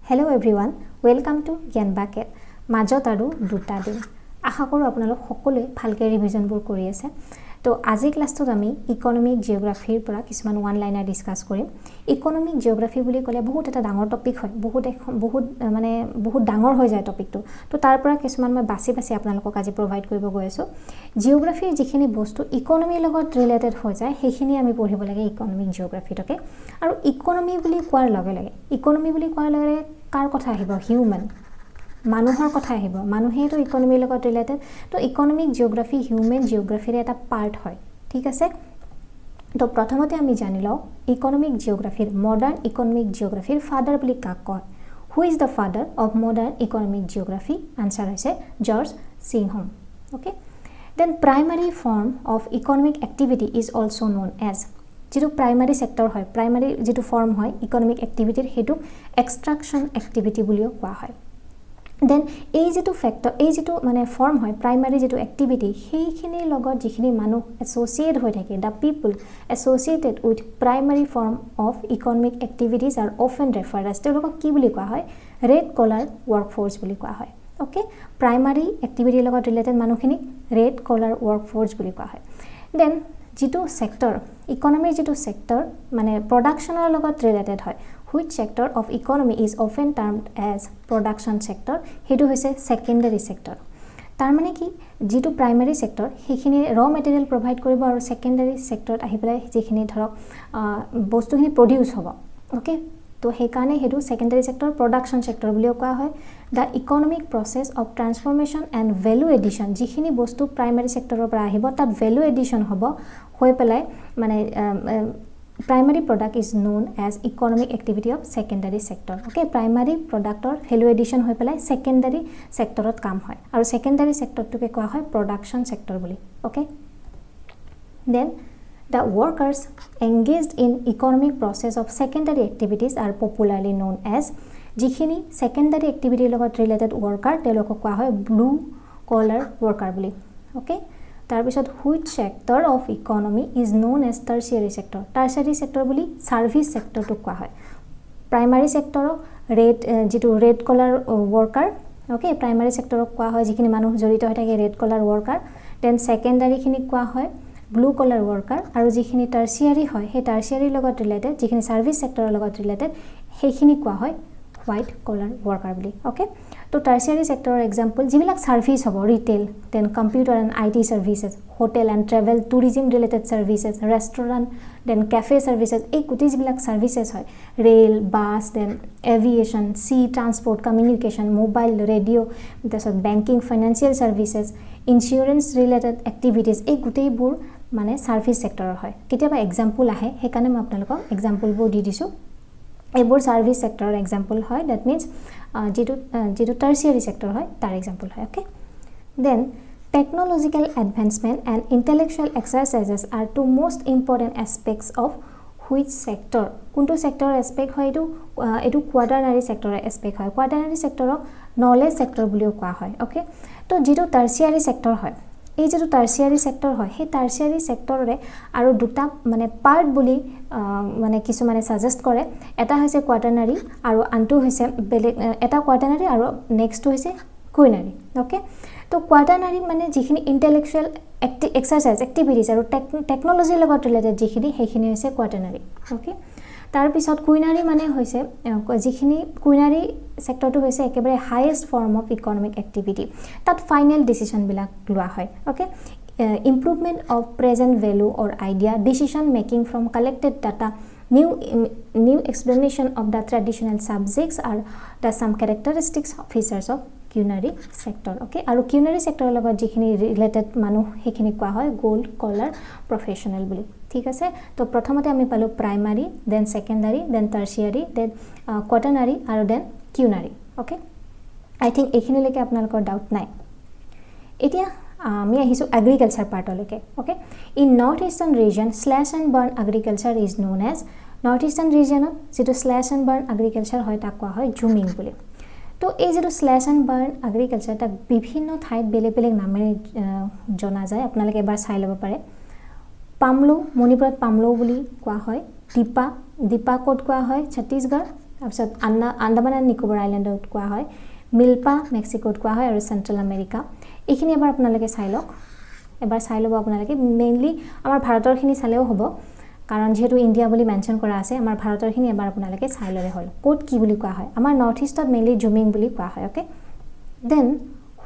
Hello everyone, welcome to Gyan Bucket. মাজত আৰু দুটা দিন আশা কৰো আপোনালোক সকলোৱে ভালকে ৰিভিজন বোৰ কৰি আছে তো আজি ক্লাছটোত আমি ইকোনমিক জিওগ্ৰাফিৰ পৰা কিছুমান ওয়ান লাইনাৰ ডিসকাস কৰিম ইকোনমিক জিওগ্ৰাফি বুলি ক'লে বহুত এটা ডাঙৰ টপিক হয় বহুত ডাঙৰ হৈ যায় টপিকটো তো তাৰ পৰা কিছুমান মই বাছি আপোনালোকক আজি প্ৰভাইড কৰিব গৈ আছো জিওগ্ৰাফিৰ যিখিনি বস্তু ইকোনমিৰ লগত ৰিলেটেড হৈ যায় সেইখিনি আমি পঢ়িব লাগে ইকোনমিক জিওগ্ৰাফিটোকে আৰু ইকোনমি বুলি কোৱাৰ লগে লগে কাৰ কথা আহিব হিউম্যান মানুহৰ কথা আহিব মানুহেটো ইকোনমিৰ লগত ৰিলেটেড তো ইকোনমিক জিওগ্ৰাফি হিউম্যান জিওগ্ৰাফিৰ এটা পাৰ্ট হয় ঠিক আছে তো প্ৰথমতে আমি জানি লও ইকোনমিক জিওগ্ৰাফিৰ মডাৰ্ন ইকোনমিক জিওগ্ৰাফিৰ ফাদাৰ বুলি কাক কয় who is the father of modern economic geography answer হৈছে George Chisholm okay then primary form of economic activity is also known as যেটো প্ৰাইমাৰী সেক্টৰ হয় প্ৰাইমাৰী যেটো ফৰ্ম হয় ইকোনমিক এক্টিভিটিৰ হেতু এক্সট্ৰাকশন এক্টিভিটি বুলিও কোৱা হয় দেন এই যেটো ফ্যাক্টৰ এই যেটো মানে ফৰ্ম হয় প্ৰাইমাৰী যেটো এক্টিভিটি সেইখিনি লগত যিখিনি মানুহ এসোসিয়েট হৈ থাকে the people associated with primary form of economic activities are often referred as তেওঁলোকক কি বুলি কোৱা হয় ৰেড কলাৰ ওয়াৰ্কফোৰ্স বুলি কোৱা হয় ওকে প্ৰাইমাৰী এক্টিভিটিৰ লগত ৰিলেটেড মানুহখিনি ৰেড কলাৰ ওয়াৰ্কফোৰ্স বুলি কোৱা হয় দেন যেটো সেক্টৰ ইকোনমিৰ যেটো সেক্টৰ মানে প্ৰডাকশনৰ লগত ৰিলেটেড হয় which sector of economy is often termed as production sector hetu hoise secondary sector tar mane ki jitu primary sector hekhini raw material provide koribo aru secondary sector ahi pelai jekhini dhorok bostu khini produce hobo okay to hekane hetu secondary sector production sector bulio koa hoy the economic process of transformation and value addition jekhini bostu primary sector or pora ahibo tat value addition hobo hoy pelai mane primary product is known as economic activity of secondary sector okay primary product or value addition hoy pelai secondary sector ot kaam hoy aru secondary sector to ke koa hoy production sector boli okay then the workers engaged in economic process of secondary activities are popularly known as jikhini secondary activity logot related worker teloko koa hoy blue collar worker boli okay তাৰপিছত which sector of economy is known as tertiary sector বুলি service sector তো কোৱা হয় primary sector red যেটো red কলাৰ worker okay primary sector কোৱা হয় যিখিনি মানুহ জড়িত হৈ থাকে ৰেড কলাৰ ওয়াৰ্কাৰ দেন সেকেন্ডাৰি খিনি কোৱা হয় ব্লু কলাৰ ওয়াৰ্কাৰ আৰু যিখিনি টাৰ্সিয়াৰি হয় হে টাৰ্সিয়াৰি লগত ৰিলেটেড যিখিনি সাৰ্ভিস সেক্টৰৰ লগত ৰিলেটেড হেখিনি কোৱা হয় white collar worker boli okay to tertiary sector example jibilak service hobo retail then computer and IT services hotel and travel tourism related services restaurant then cafe services ei kuti jibilak services hoy rail bus then aviation sea transport communication mobile radio tasot banking financial services insurance related activities ei gutei bur mane service sector hoy ketiaba example ahe hekane ma apnalok example bo di disu ebor service sector example hoy that means jeto tertiary sector hoy tar example hoy okay then technological advancement and intellectual exercises are two most important aspects of which sector kuntu sector aspect hoy etu quaternary sector aspect hoy quaternary sector knowledge sector bulio koa hoy okay to jeto tertiary sector hoy এই যেটো tertiary sector হয় হে tertiary সেক্টৰৰে আৰু দুটা মানে part বুলি মানে কিছু মানে সাজেষ্ট কৰে এটা হৈছে কোৱাটাৰ্নাৰী আৰু আনটো হৈছে এটা কোৱাটাৰ্নাৰী আৰু নেক্সটটো হৈছে কুইনাৰী ওকে তো কোৱাটাৰ্নাৰী মানে যিখিনি ইন্টেলেকচুৱেল এক্সাৰসাইজ এক্টিভিটিজ আৰু টেকনলজিৰ লগত ৰিলেটেড যিখিনি হেখিনি হৈছে কোৱাটাৰ্নাৰী ওকে তাৰ পিছত কুইনাৰী মানে হৈছে যিখিনি কুইনাৰী সেক্টৰটো হৈছে একেবাৰে highest form of economic activity তাত ফাইনাল ডিসিশন বিলাক লোৱা হয় okay improvement of present value or idea decision making from collected data new explanation of the traditional subjects are the some characteristics features of culinary sector okay aru culinary sector লগত যিখিনি related মানুহ হেখিনি কোৱা হয় gold কলাৰ professional বুলি ঠিক আছে তো প্ৰথমতে আমি পালো primary then secondary then tertiary then quaternary আৰু then quinary okay I think এখিনি লৈকে আপোনালোকৰ ডাউট নাই এতিয়া আমি আহিছো এগ্ৰিকালচাৰ পাৰ্টলৈকে okay in North Eastern region slash and burn agriculture is known as North Eastern ৰিজনত যেটো স্ল্যাশ এণ্ড বাৰ্ন এগ্ৰিকালচাৰ হয় তাক কোৱা হয় জুমিং বুলি তো এই যেটো স্ল্যাশ এণ্ড বাৰ্ন এগ্ৰিকালচাৰ তাক বিভিন্ন ঠাইত বেলেগ নামেৰে জনা যায় আপোনালোকে এবাৰ চাই ল'ব পাৰে পামলো মণিপুৰত পামলো বুলি কোৱা হয় দীপা ক'ত কোৱা হয় ছত্তীশগড় তাৰপিছত আন্দামান এণ্ড নিকোবৰ আইলেণ্ডত কোৱা হয় মিল্পা মেক্সিকোত কোৱা হয় আৰু চেন্ট্ৰেল আমেৰিকা এইখিনি এবাৰ আপোনালোকে চাই লওক এবাৰ চাই ল'ব আপোনালোকে মেইনলি আমাৰ ভাৰতৰখিনি চালেও হ'ব কাৰণ যেহেতু ইন্ডিয়া বুলি মেনশন কৰা আছে আমাৰ ভাৰতৰখিনি এবাৰ আপোনালোকে চাই ল'লে হ'ল কোড কি বুলি কোৱা হয় আমাৰ নৰ্থ ইষ্টত মেইনলি জুমিং বুলি কোৱা হয় okay then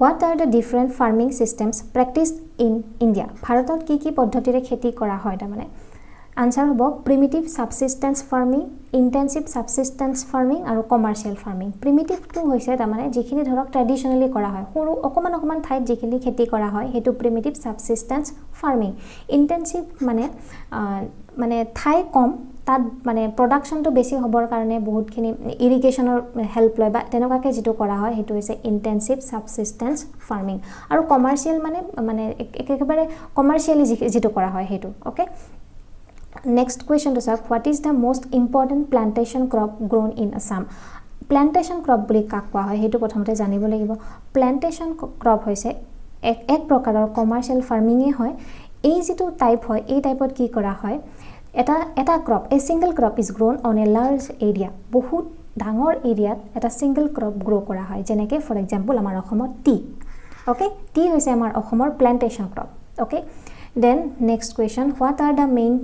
What are the different farming systems practiced in India? ভাৰতত কি পদ্ধতিৰে খেতি কৰা হয় তাৰমানে আনসাৰ হ'ব primitive subsistence farming, intensive subsistence farming আৰু commercial farming. Primitive টো হৈছে তাৰমানে যিখিনি ধৰক ট্ৰেডিশনালি কৰা হয় সৰু অকমান ঠাইত যিখিনি খেতি কৰা হয় হেতু primitive subsistence farming. Intensive মানে ঠাই কম তাত মানে প্ৰডাকশনটো বেছি হ'বৰ কাৰণে বহুতখিনি ইৰিগেশনৰ হেল্প লয় বা তেনেকুৱাকে যেটো কৰা হয় হেতু হৈছে ইন্টেনসিভ সাবসিস্টেন্স ফাৰ্মিং আৰু কমাৰ্শিয়াল মানে একেবাৰে কমাৰ্শিয়ালি যেটো কৰা হয় হেতু okay next question to sir what is the most important plantation crop grown in Assam plantation crop বুলি কাক কোৱা হয় হেতু প্ৰথমতে জানিব লাগিব plantation crop হৈছে এক প্ৰকাৰৰ কমাৰ্শিয়াল ফাৰ্মিংয়ে হয় এই যেটো টাইপ হয় এই টাইপত কি কৰা হয় এটা crop a single crop is grown on a large area বহুত ডাঙৰ এৰিয়াত এটা সিঙ্গল ক্ৰপ গ্ৰো কৰা হয় যেনেকে ফৰ এক্সাম্পল আমাৰ অসমত টি ওকে টি হৈছে আমাৰ অসমৰ plantation crop okay then next question what are the main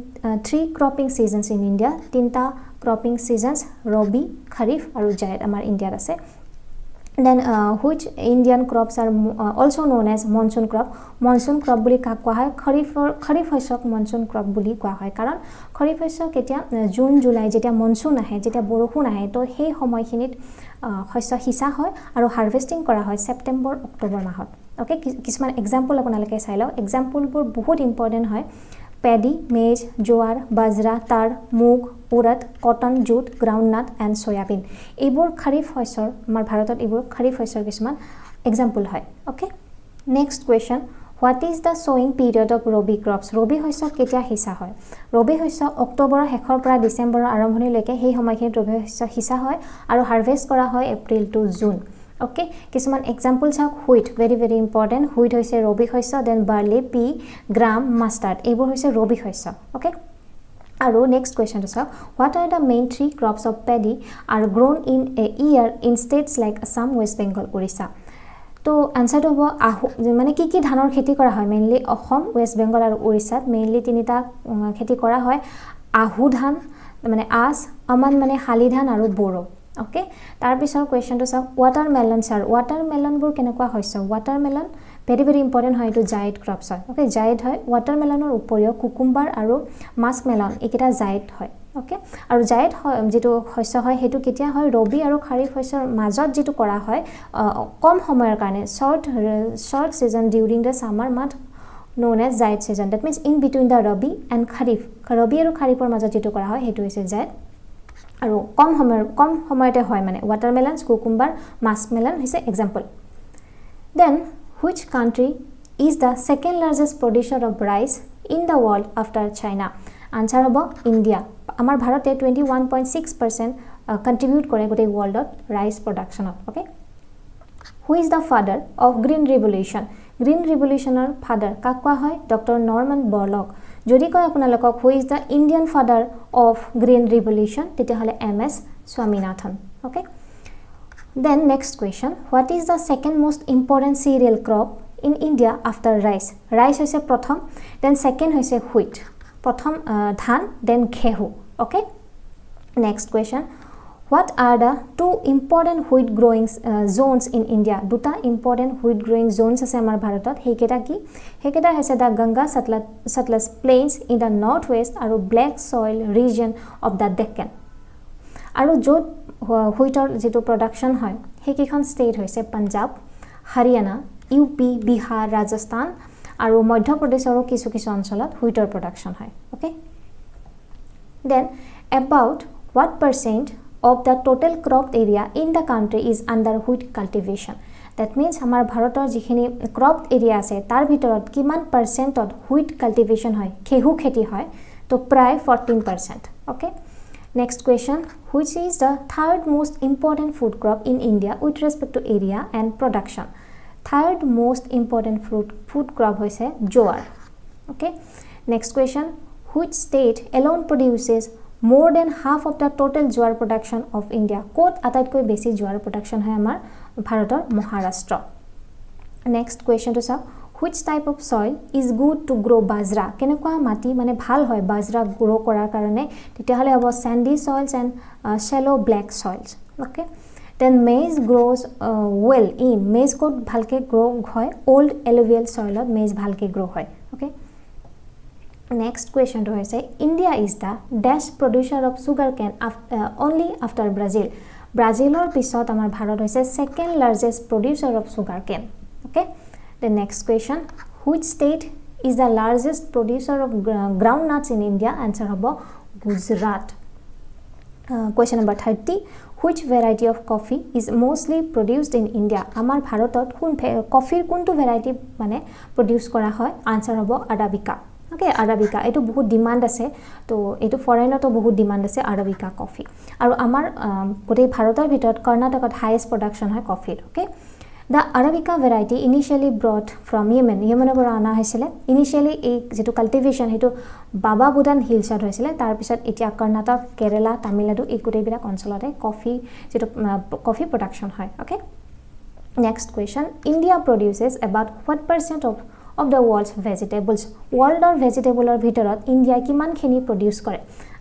three cropping seasons in India তিনটা cropping seasons ৰবি খৰিফ আৰু জায়দ আমাৰ ইণ্ডিয়াত আছে then which Indian crops are also known as monsoon crop বুলি কাক কোৱা হয় খৰিফ শস্যক monsoon crop বুলি কোৱা হয় কাৰণ খৰিফ শস্য কেতিয়া জুন জুলাই যেতিয়া মনসুন আহে যেতিয়া বৰষুণ আহে তো সেই সময়খিনিত শস্য হিসা হয় আৰু হাৰ্ভেস্টিং কৰা হয় সেপ্টেম্বৰ অক্টোবৰ মাহত ওকে কিছুমান এক্সাম্পল আপোনালোকে চাই লওক এক্সাম্পলবোৰ বহুত ইম্পৰ্টেন্ট হয় Paddy, maize, jowar, bajra, tar, moog, urad, cotton, jute, groundnut and soybean. এইবোৰ খৰিফ শস্যৰ আমাৰ ভাৰতত এইবোৰ খৰিফ শস্যৰ কিছুমান এক্সাম্পল হয় okay next question What is the sowing period of Rabi crops? Rabi শস্য কেতিয়া হিসা হয় ৰবি শস্য অক্টোবৰৰ শেষৰ পৰা ডিসেম্বৰৰ আৰম্ভণিলৈকে সেই সময়খিনিত ৰবি শস্য হিসা হয় আৰু হাৰ্ভেস্ট কৰা হয় এপ্ৰিল টু জুন ওকে কিছুমান এক্সাম্পলছ হক হুইট very important হুইট হৈছে ৰবি শস্য দেন বাৰ্লি পি গ্ৰাম মাষ্টাৰ্ড এইবোৰ হৈছে ৰবি শস্য ওকে আৰু next question to sir what are the main three crops of paddy are grown in a year in states like Assam West Bengal Orissa তো আনসারটো হ'ব মানে কি ধানৰ খেতি কৰা হয় মেইনলি অসম ওয়েস্ট বেঙ্গল আৰু ওড়িশাত মেইনলি তিনিটা খেতি কৰা হয় আহু ধান মানে আস আমান মানে হালি ধান আৰু বড়ো ওকে তাৰ পিছৰ কোৱেশ্চনটো চাওক ওয়াটাৰমেলন স্যাৰ ওয়াটাৰমেলনবোৰ কেনেকুৱা হৈছে ওয়াটাৰমেলন very important হয় এটো জাইড ক্ৰপছ হয় ওকে জাইড হয় ওয়াটাৰমেলনৰ উপৰিও কুকুম্বাৰ আৰু মাস্কমেলন এইকেইটা জাইড হয় ওকে আৰু জাইড যেটো শস্য হয় হেতু কেতিয়া হয় ৰবি আৰু খৰিফ শস্যৰ মাজত যেটো কৰা হয় কম সময়ৰ কাৰণে short season during the summer month known as zaid season that means in between the rabi and kharif rabi আৰু kharifৰ মাজত যেটো কৰা হয় হেতু হৈছে জাইড আৰু কম সময়তে হয় মানে ওয়াটাৰমেলন কুকুম্বাৰ মাস্কমেলন হৈছে example then which country is the second largest producer of rice in the world after China answer হ'ব ইন্ডিয়া আমাৰ ভাৰতে 21.6% কন্ট্ৰিবিউট কৰে গোটেই ওয়াৰ্ল্ডত ৰাইস প্ৰডাকশনত okay who is the father of green revolutionৰ ফাদাৰ কাক কোৱা হয় ডক্টৰ নৰমান বৰলক যদি কয় আপোনালোকক who is the Indian father of green revolution তেতিয়া হলে MS Swaminathan okay then next question what is the second most important cereal crop in India after rice হৈছে প্ৰথম then second হৈছে wheat প্ৰথম ধান then ঘেহু okay next question what are the two important wheat growing zones in India দুটা important wheat growing zones আছে আমাৰ ভাৰতত হেকেটা কি হেকেটা হৈছে the Ganga Satluj plains in the northwest আৰু black soil region of the Deccan আৰু যত হুইটৰ যেটো প্ৰডাকশন হয় হেকিখন ষ্টেট হৈছে পাঞ্জাব হাৰিয়ানা ইউপি বিহাৰ ৰাজস্থান আৰু মধ্য প্ৰদেশৰ কিছু অঞ্চলত হুইটৰ প্ৰডাকশন হয় okay then about what percent of the total cropped area in the country is under wheat cultivation that means আমাৰ ভাৰতৰ যিখিনি cropped area আছে তাৰ ভিতৰত কিমান পাৰ্চেন্টত wheat cultivation হয় খেহু খেতি হয় তো প্ৰায় 14% okay next question which is the third most important food crop in India with respect to area and production third most important food crop হৈছে jowar okay next question which state alone produces more than half of the total jowar production of India. Kot ataitকৈ বেছি jowar production হয় আমাৰ ভাৰতৰ Maharashtra. Next question to sir, which type of soil is good to grow bajra? কেনেকুৱা মাটি মানে ভাল হয় bajra grow কৰাৰ কাৰণে? তেতিয়া হলে হ'ব sandy soils and shallow black soils. Okay, then maize grows well in maize kot bhalke grow hoy old alluvial soil ot maize bhalke grow hoy. Okay, next question to hoise India is the dash producer of sugarcane only after Brazil. Brazilor pisot amar bharat hoise second largest producer of sugarcane. Okay, the next question, which state is the largest producer of groundnuts in India? Answer hobo Gujarat. Question number 30, which variety of coffee is mostly produced in India? Amar bharatot kun coffee kuntu variety mane produce kora hoy? Answer hobo Arabica. Okay, Arabica etu bahut demand ase, to etu foreigner to bahut demand ase Arabica coffee. Aru amar gotei bharator bhitorot Karnataka highest production hoy coffee. Okay, the Arabica variety initially brought from Yemen. Yemen পৰা আনা হৈছিলে. Initially এই যেটো cultivation হেতু বাবা বুদান হিলছত হৈছিলে, তাৰ পিছত এতিয়া কৰ্ণাটক, কেৰালা, তামিলনাডু এই গোটেইবিলাক অঞ্চলতে কফি যেটো কফি production হয়. Okay, next question, India produces about what percent of the world's vegetables? World or vegetable or ভিতৰত ইন্ডিয়া কিমান খিনি produce কৰে?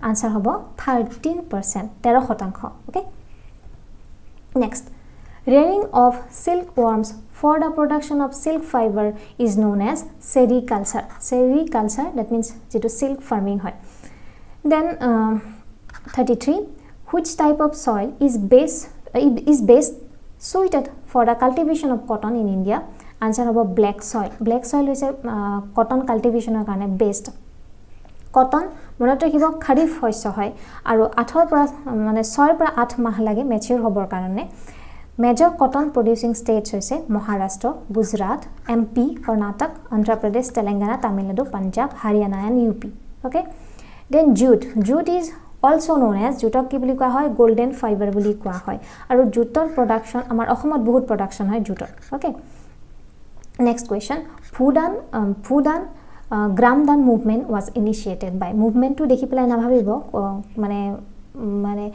Answer হ'ব 13%, 13%. Okay, next, rearing of silkworms for the production of silk fiber is known as sericulture. Sericulture, that means যেটো silk farming হয়. Then 33, which type of soil is best suited for the cultivation of cotton in India? Answer hobo black soil. Black soil is cotton cultivation or কাৰণে best. Cotton মনত ৰাখিব খাৰিফ শস্য হয় আৰু 8 পৰা মানে 6 পৰা 8 মাহ লাগে mature হ'বৰ কাৰণে. Major cotton producing states hoise Maharashtra, Gujarat, MP, Karnataka, Andhra Pradesh, Telangana, Tamil Nadu, Punjab, Haryana and UP. Okay, then jute. Jute is also known as jutok ki buli koa hoy golden fiber buli koa hoy aru jutor production amar ohomot bahut production hoy jutor. Okay, next question, Bhudan Gramdan movement was initiated by. Movement to dekhi pelai na bhabibo মানে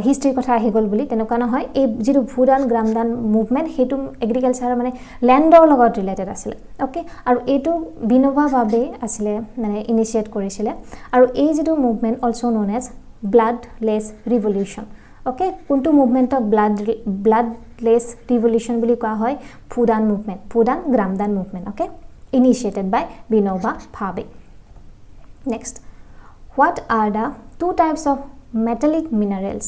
history কথা আহি গল বুলি তেনেকুৱা নহয় এই যেটো Bhoodan Gramdan movement হেতু agriculture মানে ল্যান্ডৰ লগত ৰিলেটেড আছিল ওকে আৰু এটো বিনোবা বাবে আছিল মানে ইনিশিয়েট কৰিছিল আৰু এই যেটো movement also known as bloodless revolution okay কোনটো মুভমেন্টক ব্লাডলেস ৰিভলিউশন বুলি কোৱা হয় Bhoodan movement Bhoodan Gramdan movement okay initiated by Vinoba Bhave next what are the two types of metallic minerals?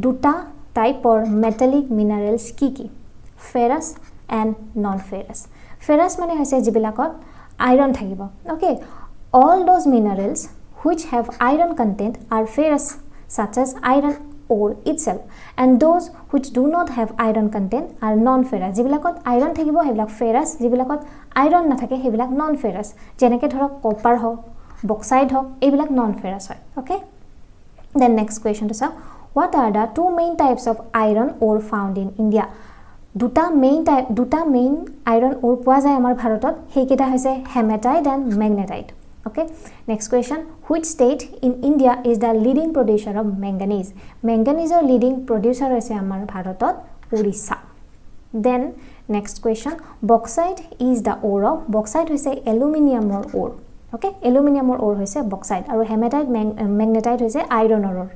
Duta type or metallic minerals ki ferrous and non-ferrous. Ferrous mane hoise jibilakot iron thakibo. Okay, all those minerals which have iron content are ferrous, such as iron ore itself, and those which do not have iron content are non-ferrous. Jibilakot iron thakibo hebilak ferrous, jibilakot iron na thake hebilak non-ferrous. Jeneke dhorok copper ho, bauxite ho, ebilak non-ferrous hoy. Okay, then next question to sir, what are the two main types of iron ore found in India? Duta main iron ore পোৱা যায় আমাৰ ভাৰতত হেকেটা হৈছে hematite and magnetite. Okay, next question, which state in India is the leading producer of manganese? Manganese or leading producer হৈছে আমাৰ ভাৰতত Orissa. Then next question, bauxite is the ore of bauxite হৈছে aluminum ore. Okay, aluminum ore hoise bauxite aru hematite magnetite hoise iron ore.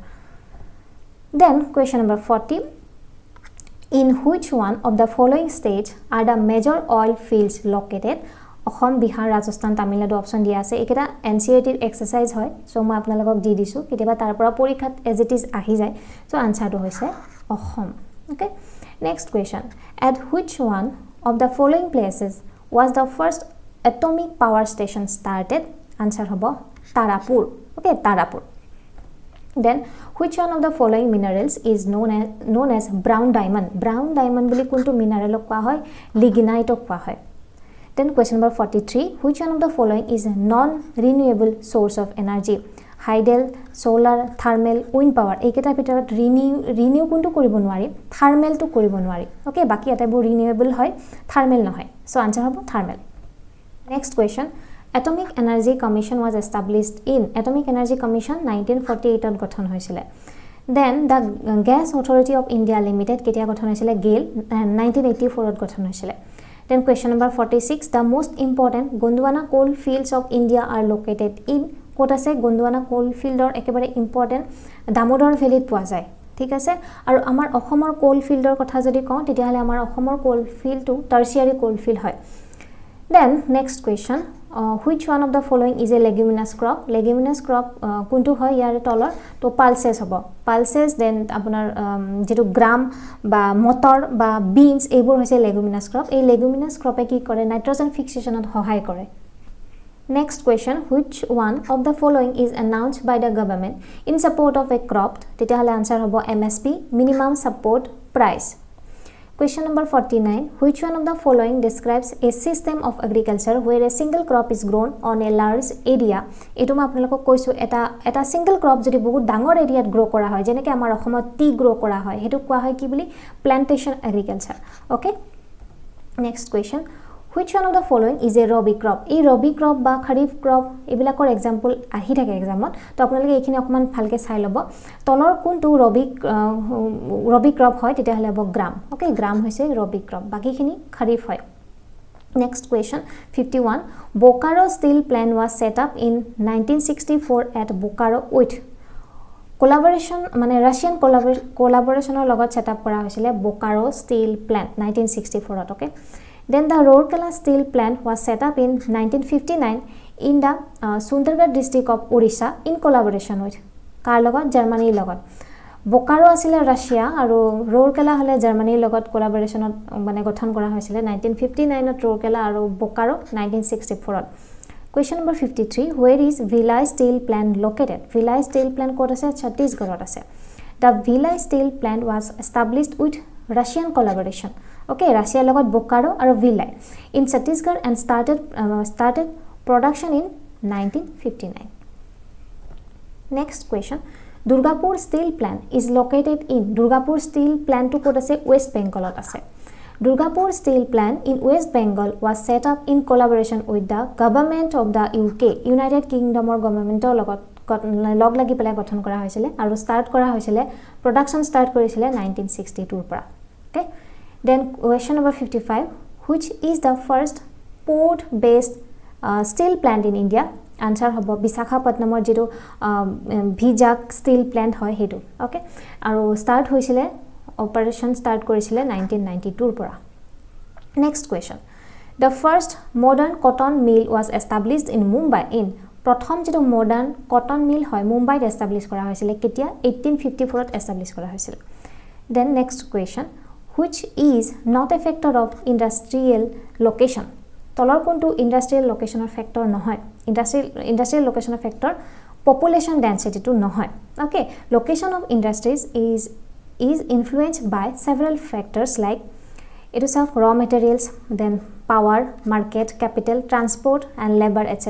Then question number 40, in which one of the following states are the major oil fields located? Assam, Bihar, Rajasthan, Tamil Nadu option dia ase eketa NCERT exercise hoy so moi apnalogok di disu ketiba tar pora porikhat as it is ahi jay so answer to hoise Assam. Okay, next question, at which one of the following places was the first atomic power station started? Answer hobo Tarapur. Okay, Tarapur. Then which one of the following minerals is known as brown diamond? Brown diamond boli kuntu mineral ok koa hoy lignite ok koa hoy. Then question number 43, which one of the following is a non renewable source of energy? Hydel, solar, thermal, wind power. Eketa bhitorot renew kuntu koribo nwari, thermal to koribo nwari. Okay, baki eta bo renewable hoy, thermal nohoy. So answer hobo thermal. Next question, Atomic Energy Commission was established in Atomic Energy Commission 1948 ত গঠন হৈছিল Then the Gas Authority of India Limited কেতিয়া গঠন হৈছিল GAIL 1984 ত গঠন হৈছিল Then question number 46 the most important Gondwana coal fields of India are located in কোট আছে Gondwana coal fieldৰ একেবাৰে important Damodar Valley পোৱা যায় ঠিক আছে আৰু আমাৰ অসমৰ কোল ফিল্ডৰ কথা যদি কওঁ তেতিয়া হলে আমাৰ অসমৰ কোল ফিল্ডটো টাৰ্চিয়াৰি কোল ফিল্ড হয় Then next question which one of the following is a leguminous crop leguminous crop কোনটো হয় ইয়াৰ তলৰ তো pulses হ'ব pulses then আপোনাৰ যেটো গ্ৰাম বা মটৰ বা বিনছ এইবোৰ হৈছে leguminous crop এই leguminous crop কি কৰে নাইট্ৰজেন ফিক্সেশনত সহায় কৰে Next question which one of the following is announced by the government in support of a crop তেতিয়া হলে आंसर হ'ব MSP minimum support price Question number 49 which one of the following describes a system of agriculture where a single crop is grown on a large area এটো মই আপোনালোকক কৈছো এটা single crop যদি বহুত ডাঙৰ এৰিয়াত গ্ৰো কৰা হয় যেনেকৈ আমাৰ অসমত টি গ্ৰো কৰা হয় হেতু কোৱা হয় কি বুলি plantation agriculture okay Next question Which one of the following is a rabi crop? A rabi crop বা kharif crop এবিলাকৰ एग्जांपल আহি থাকে एग्जामত তো আপোনালোকে এইখিনি অকমান ভালকে চাই লব তলৰ কোনটো rabi crop হয় তেতিয়া হলে হ'ব গ্ৰাম ওকে গ্ৰাম হৈছে rabi crop বাকিখিনি kharif হয় Next question 51 Bokaro steel plant was set up in 1964 at Bokaro with collaboration মানে Russian collaborationৰ লগত সেট আপ কৰা হৈছিল Bokaro steel plant 1964 to okay Then the Rourkela steel plant was set up in 1959 in the Sundargarh district of Odisha in collaboration with কাৰ লগত জাৰ্মানীৰ লগত Bokaro আছিল Russia আৰু Rourkela হলে জাৰ্মানীৰ লগত কোলাবৰেচনত মানে গঠন কৰা হৈছিল 1959 ত Rourkela আৰু Bokaro 1964 to Question number 53 Where is Vilai steel plant located Vilai steel plant ক'ত আছে Chhattisgarhত আছে The Vilai steel plant was established with Russian collaboration Okay, Russia logot Bokaro or Vilai in Chhattisgarh and started production in 1959. Next question. Durgapur steel plant is located in Durgapur steel plant to kota se West Bengal ase. Durgapur steel plant in West Bengal was set up in collaboration with the government of the UK, United Kingdom or government logot log lagi pela গঠন কৰা হৈছিল আৰু start কৰা হৈছিল production start কৰিছিল 1962 পৰা. Okay? Then question number 55 which is the first port based steel plant in India answer hobo Visakhapatnamor jeto Vijak steel plant hoy hetu okay aru start hoisile operation start korisile 1992 pora Next question The first modern cotton mill was established in Mumbai in prothom jeto modern cotton mill hoy Mumbai establish kora hoisile ketia 1854 to establish kora hoisile Then next question which is not a factor of industrial location তলৰ কোনটো industrial location of factor নহয় industrial location of factor population density to নহয় okay location of industries is influenced by several factors like it is of raw materials then power market capital transport and labor etc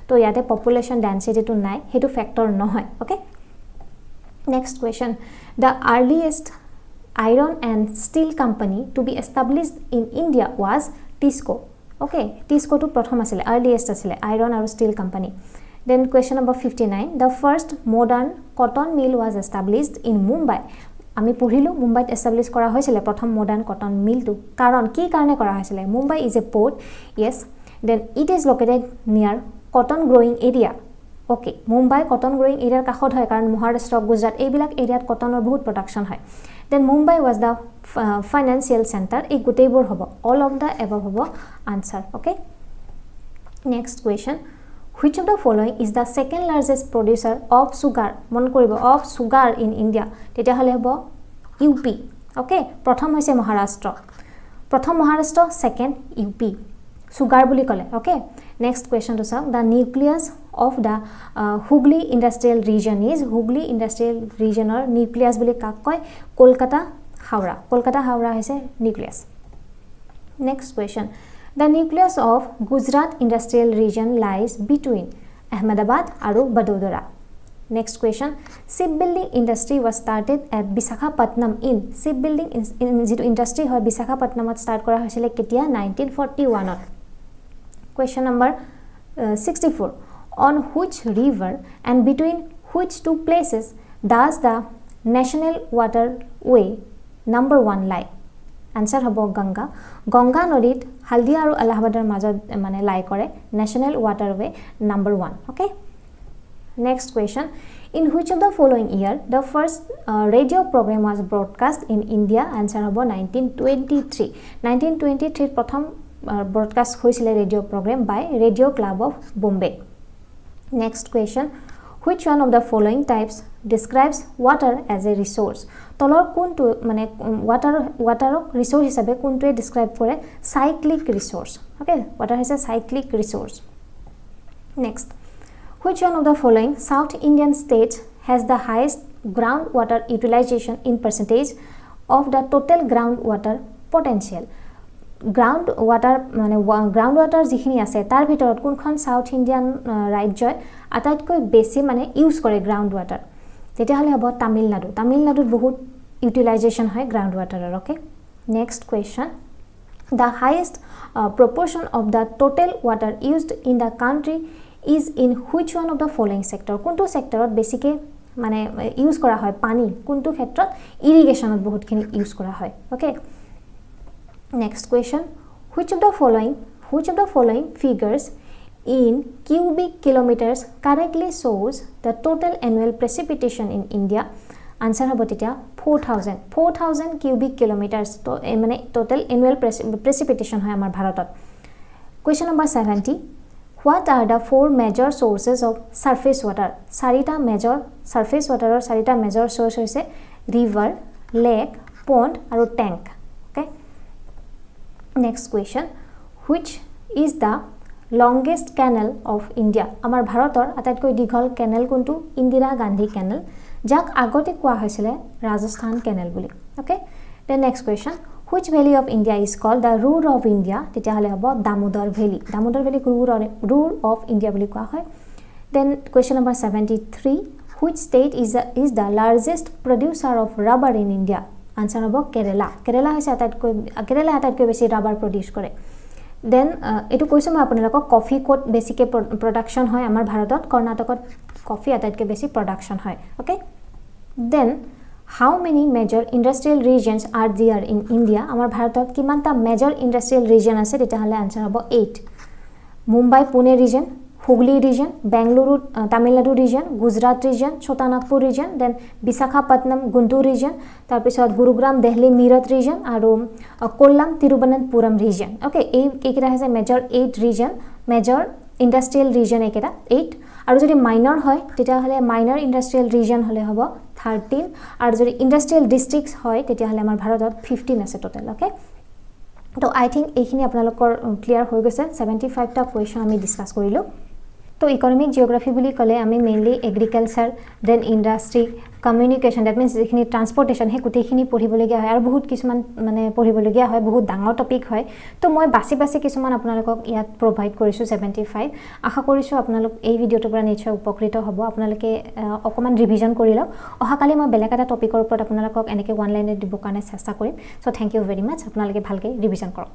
to yate population density to নাই হেতু factor নহয় okay Next question the earliest iron and steel company to be established in India was TISCO okay TISCO to prothom asile earliest asile iron and steel company Then question number 59 the first modern cotton mill was established in Mumbai ami pohilo Mumbai establish kora hoisile prothom modern cotton mill to karon ki karone kora hoisile Mumbai is a port yes then it is located near cotton growing area okay Mumbai cotton growing area kakhot hoy karon Maharashtra Gujarat eibilak area cottonor bahut production hoy Then Mumbai was the financial center ei gutebor hobo all of the above hobo answer okay Next question which of the following is the second largest producer of sugar mon koribo of sugar in India tetia hole hobo UP okay prothom hoise Maharashtra second UP sugar buli kole okay Next question to sir the nucleus of the Hooghly industrial region is Hooghly industrial region or nucleus boli kak koy Kolkata Howrah is a nucleus Next question the nucleus of Gujarat industrial region lies between Ahmedabad aru Vadodara Next question shipbuilding industry was started at Visakhapatnam in shipbuilding industry hoy Visakhapatnamot start kora hoisile ketia 1941 Question number 64. On which river and between which two places does the national waterway number 1 lie? Answer hobo Ganga. Ganga nodit Haldia aru Allahabadar majot mane lie kore national waterway number 1. Okay. Next question. In which of the following year the first radio program was broadcast in India? Answer hobo 1923. 1923 prothom broadcast hoisile radio program by Radio Club of Bombay. Next question. Which one of the following types describes water as a resource? Tolor kuntu mane water resource hisabe kuntu describe kore cyclic resource. Okay, water is a cyclic resource. Next. Which one of the following South Indian states has the highest groundwater utilization in percentage of the total groundwater potential? Groundwater jikhini ase tar bhitorot kunkhon South Indian rajyoi atatkoi beshi mane use kore groundwater tete hale hobo Tamil Nadu bahut utilization hoy groundwater er. Okay. Next question. The highest proportion of the total water used in the country is in which one of the following sector? Kuntu sector basically mane use kora hoy pani kuntu khetrot irrigation ot bahut khini use kora hoy. Okay. Next question. Which of the following figures in cubic kilometers correctly shows the total annual precipitation in India? Answer hobo titia 4000 cubic kilometers to mane total annual precipitation hoy amar bharatot. Question number 70. What are the four major sources of surface water? Sarita major surface water or sarita major source hoise river, lake, pond aru tank. Okay. Next question. Which is the longest canal of India? Amar bharator atatkoi dighol canal kuntu Indira Gandhi canal jak agote koa hoisile Rajasthan canal boli. Okay. Then next question. Which valley of India is called the Ruhr of India? Tete hale hobo Damodar Valley. Damodar Valley Ruhr of India boli koa hoy. Then question number 73. Which state is the largest producer of rubber in India? Answer hobo Kerala. Kerala atatkoi beshi rubber produce kore. Then etu koiso ma apunalok coffee kot basically production hoy amar bharatot Karnataka coffee atatkoi beshi production hoy. Okay. Then how many major industrial regions are there in India? Amar bharatot kimanta major industrial region ase tete hale answer hobo 8. Mumbai Pune region, Hooghly region, Bangalore Tamil Nadu region, Gujarat region, Chotanagpur region, then Visakhapatnam Guntur region, tar pisot Gurugram Delhi Meerut region aru Kollam Tirunelveli region. Okay, ekita has a major 8 region, major industrial region ekita 8 aru jodi minor hoy tete hale minor industrial region hole hobo 13 aru jodi industrial districts hoy tete hale amar bharatot 15 ase total. Okay. তো I think এইখিনি আপোনালোকৰ clear হৈ গৈছে 75 টা question আমি discuss কৰিলো তো economic geography বুলি কলে আমি mainly agriculture then industry communication that means যিখিনি ট্ৰান্সপোৰ্টেশন হে কুটিখিনি পঢ়িবলগীয়া হয় আৰু বহুত কিছুমান মানে পঢ়িবলগীয়া হয় বহুত ডাঙৰ টপিক হয় তো মই বাছি কিছুমান আপোনালোকক ইয়াত প্ৰভাইড কৰিছো 75 আশা কৰিছো আপোনালোক এই ভিডিওটোৰ পৰা নিশ্চয় উপকৃত হ'ব আপোনালোকে অকমান ৰিভিজন কৰি লওক অহাকালি মই বেলেগ এটা টপিকৰ ওপৰত আপোনালোকক এনেকে ওয়ান লাইনে দিব কাৰণে চেষ্টা কৰিম সো থ্যাংক ইউ ভেৰি মাচ আপোনালোকে ভালকৈ ৰিভিজন কৰক